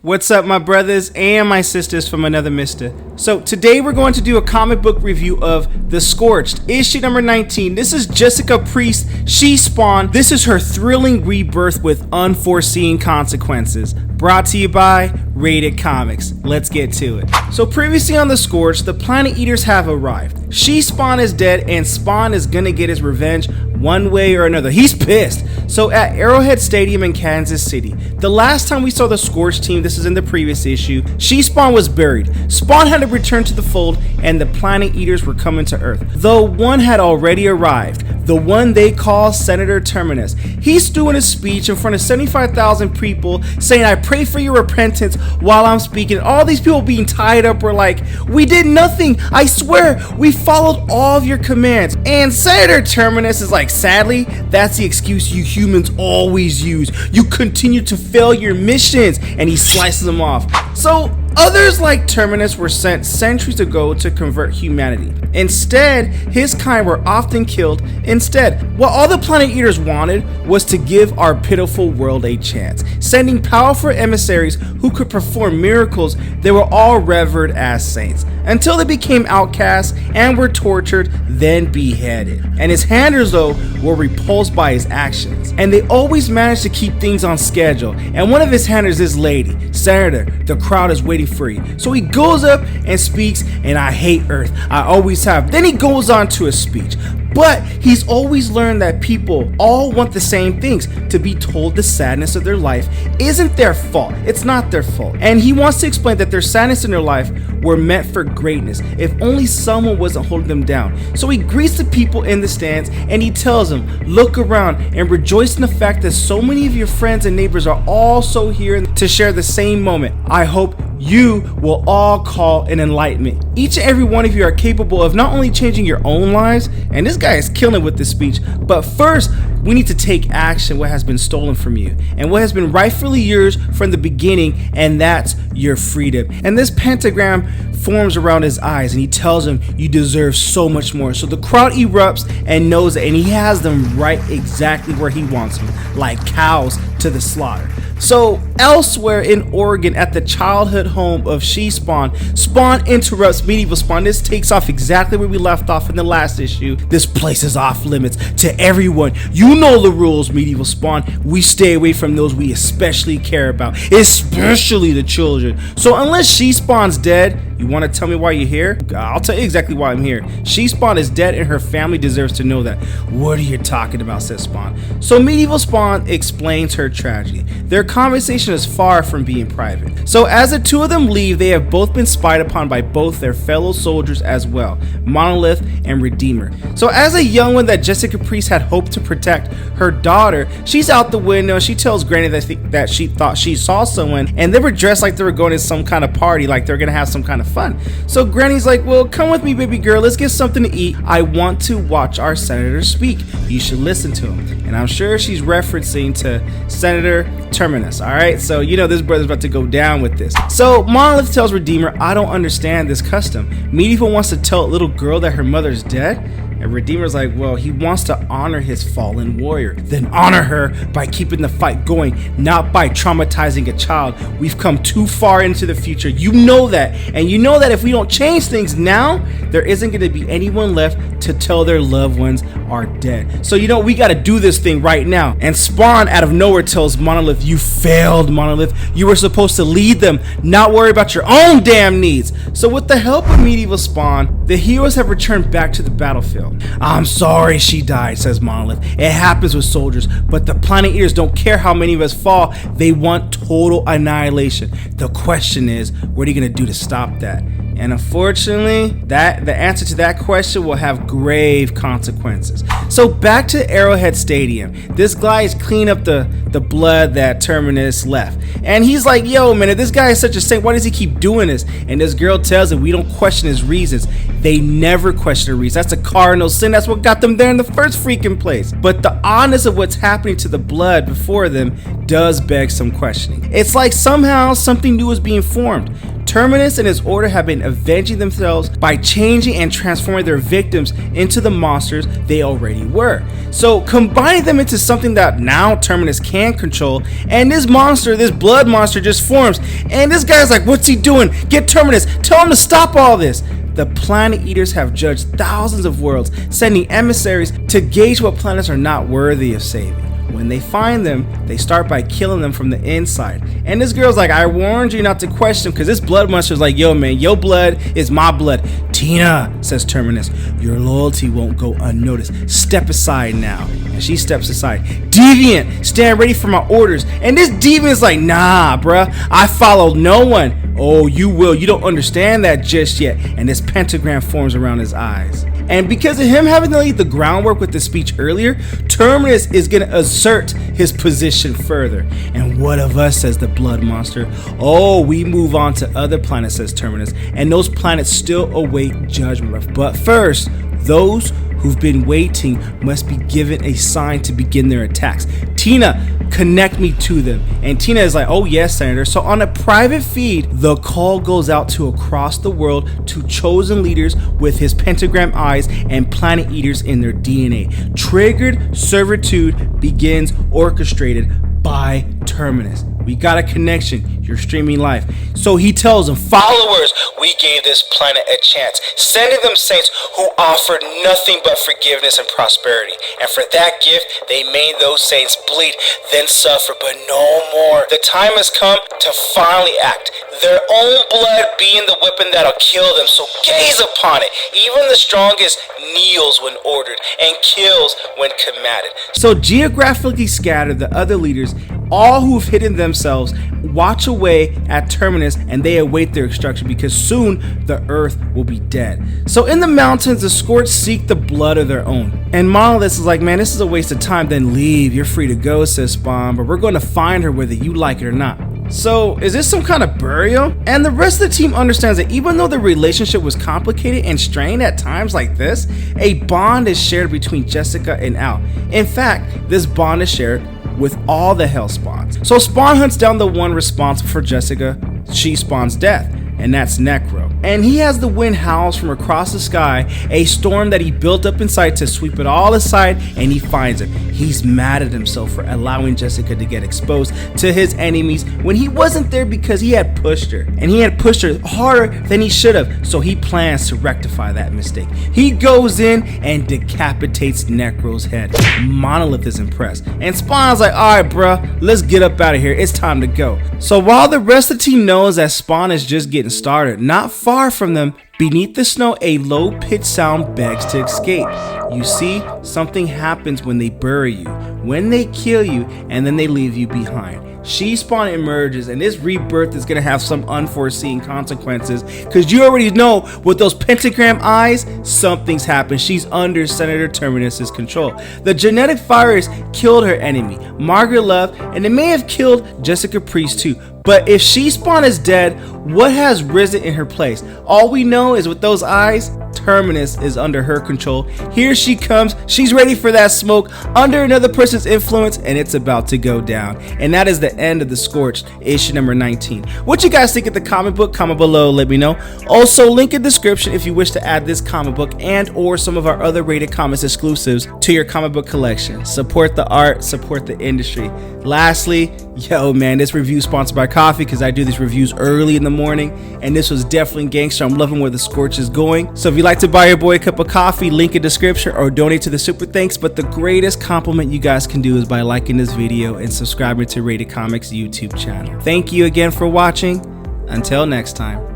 What's up, my brothers and my sisters from another mister? So today we're going to do a comic book review of The Scorched, issue number 19. This is Jessica Priest. She Spawn. This is her thrilling rebirth with unforeseen consequences. Brought to you by RatedComics. Let's get to it. So previously on The Scorched, the Planet Eaters have arrived. She Spawn is dead and Spawn is gonna get his revenge one way or another. He's pissed. So at Arrowhead Stadium in Kansas City, the last time we saw the Scorched team, this is in the previous issue, She Spawn was buried. Spawn had to return to the fold and the Planet Eaters were coming to Earth. Though one had already arrived, the one they call Senator Terminus. He's doing a speech in front of 75,000 people saying, I pray for your repentance while I'm speaking. All these people being tied up were like, we did nothing. I swear, we followed all of your commands. And Senator Terminus is like, sadly, that's the excuse you humans always use. You continue to fail your missions. And he slices them off. So others like Terminus were sent centuries ago to convert humanity. Instead, his kind were often killed instead. What all the Planet Eaters wanted was to give our pitiful world a chance. Sending powerful emissaries who could perform miracles, they were all revered as saints. Until they became outcasts and were tortured, then beheaded. And his handlers, though, were repulsed by his actions. And they always managed to keep things on schedule. And one of his handlers is Lady. Senator, the crowd is waiting for you. So he goes up and speaks, and I hate Earth. I always have. Then he goes on to a speech. But he's always learned that people all want the same things, to be told the sadness of their life isn't their fault. It's not their fault. And he wants to explain that their sadness in their life were meant for greatness, if only someone wasn't holding them down. So he greets the people in the stands and he tells them, look around and rejoice in the fact that so many of your friends and neighbors are also here to share the same moment. I hope you will all call an enlightenment. Each and every one of you are capable of not only changing your own lives, and this guy is killing with this speech, but first we need to take action what has been stolen from you and what has been rightfully yours from the beginning, and that's your freedom. And this pentagram forms around his eyes and he tells them you deserve so much more. So the crowd erupts and knows it, and he has them right exactly where he wants them, like cows to the slaughter. So elsewhere in Oregon at the childhood home of She Spawn, Spawn interrupts Medieval Spawn. This takes off exactly where we left off in the last issue. This place is off limits to everyone. You know the rules, Medieval Spawn. We stay away from those we especially care about, especially the children. So unless She Spawn's dead, you want to tell me why you're here? I'll tell you exactly why I'm here. She Spawn is dead and her family deserves to know that. What are you talking about, says Spawn. So Medieval Spawn explains her tragedy. Their conversation is far from being private. So as the two of them leave, they have both been spied upon by both their fellow soldiers as well, Monolith and Redeemer. So as a young one that Jessica Priest had hoped to protect, her daughter, she's out the window. She tells Granny that she thought she saw someone and they were dressed like they were going to some kind of party, like they're gonna have some kind of fun. So Granny's like, well, come with me, baby girl, let's get something to eat. I want to watch our senator speak. You should listen to him. And I'm sure she's referencing to Senator Terminus. Alright, so you know this brother's about to go down with this. So Monolith tells Redeemer, I don't understand this custom. Medieval wants to tell a little girl that her mother's dead? And Redeemer's like, well, he wants to honor his fallen warrior. Then honor her by keeping the fight going, not by traumatizing a child. We've come too far into the future. You know that. And you know that if we don't change things now, there isn't going to be anyone left to tell their loved ones are dead. So you know, we got to do this thing right now. And Spawn out of nowhere tells Monolith, you failed, Monolith. You were supposed to lead them, not worry about your own damn needs. So with the help of Medieval Spawn, the heroes have returned back to the battlefield. I'm sorry she died, says Monolith. It happens with soldiers, but the Planet Eaters don't care how many of us fall. They want total annihilation. The question is, what are you going to do to stop that? And unfortunately, the answer to that question will have grave consequences. So back to Arrowhead Stadium. This guy is cleaning up the blood that Terminus left. And he's like, yo, man, if this guy is such a saint, why does he keep doing this? And this girl tells him, we don't question his reasons. They never question the reasons. That's a cardinal sin. That's what got them there in the first freaking place. But the honest of what's happening to the blood before them does beg some questioning. It's like somehow something new is being formed. Terminus and his order have been avenging themselves by changing and transforming their victims into the monsters they already were. So combining them into something that now Terminus can control, and this monster, this blood monster, just forms. And this guy's like, what's he doing? Get Terminus, tell him to stop all this. The Planet Eaters have judged thousands of worlds, sending emissaries to gauge what planets are not worthy of saving. When they find them, they start by killing them from the inside. And this girl's like, I warned you not to question him, because this blood monster's like, yo man, your blood is my blood. Tina, says Terminus, your loyalty won't go unnoticed. Step aside now. And she steps aside. Deviant, stand ready for my orders. And this deviant's like, nah, bruh, I follow no one. Oh, you will. You don't understand that just yet. And this pentagram forms around his eyes. And because of him having to lay the groundwork with the speech earlier, Terminus is going to assert his position further. And what of us, says the blood monster? Oh, we move on to other planets, says Terminus. And those planets still await judgment. But first, those who've been waiting must be given a sign to begin their attacks. Tina, connect me to them. And Tina is like, oh yes, Senator. So on a private feed, the call goes out to across the world to chosen leaders with his pentagram eyes and planet eaters in their DNA. Triggered servitude begins, orchestrated by Terminus. We got a connection. You're streaming live. So he tells them, followers, we gave this planet a chance, sending them saints who offered nothing but forgiveness and prosperity. And for that gift, they made those saints bleed, then suffer, but no more. The time has come to finally act, their own blood being the weapon that'll kill them. So gaze upon it. Even the strongest kneels when ordered and kills when commanded. So geographically scattered, the other leaders, all who've hidden themselves, watch away at Terminus, and they await their extraction, because soon the earth will be dead. So in the mountains, the Scorched seek the blood of their own. And Monolith is like, man, this is a waste of time. Then leave. You're free to go, says Spawn, but we're going to find her whether you like it or not. So is this some kind of burial? And the rest of the team understands that even though the relationship was complicated and strained at times like this, a bond is shared between Jessica and Al. In fact, this bond is shared with all the Hell Spawns. So Spawn hunts down the one responsible for Jessica, Spawn's death, and that's Necro. And he has the wind howls from across the sky, a storm that he built up inside to sweep it all aside, and he finds it. He's mad at himself for allowing Jessica to get exposed to his enemies when he wasn't there, because he had pushed her, and he had pushed her harder than he should have. So he plans to rectify that mistake. He goes in and decapitates Necro's head. Monolith is impressed, and Spawn's like, alright bruh, let's get up out of here, it's time to go. So while the rest of the team knows that Spawn is just getting started, not far from them, beneath the snow, a low-pitched sound begs to escape. You see, something happens when they bury you, when they kill you, and then they leave you behind. Spawn emerges, and this rebirth is going to have some unforeseen consequences, because you already know with those pentagram eyes, something's happened. She's under Senator Terminus's control. The genetic virus killed her enemy, Margaret Love, and it may have killed Jessica Priest too. But if Spawn is dead, what has risen in her place? All we know is with those eyes, Terminus is under her control. Here she comes. She's ready for that smoke, under another person's influence, and it's about to go down. And that is the end of The Scorched, issue number 19. What you guys think of the comic book? Comment below, let me know. Also, link in description if you wish to add this comic book and or some of our other Rated Comics exclusives to your comic book collection. Support the art, support the industry. Lastly, yo man, this review is sponsored by coffee, because I do these reviews early in the morning, and this was definitely gangster. I'm loving where The Scorched is going. So if you'd like to buy your boy a cup of coffee, link in description, or donate to the super thanks. But the greatest compliment you guys can do is by liking this video and subscribing to Rated Comics YouTube channel. Thank you again for watching. Until next time.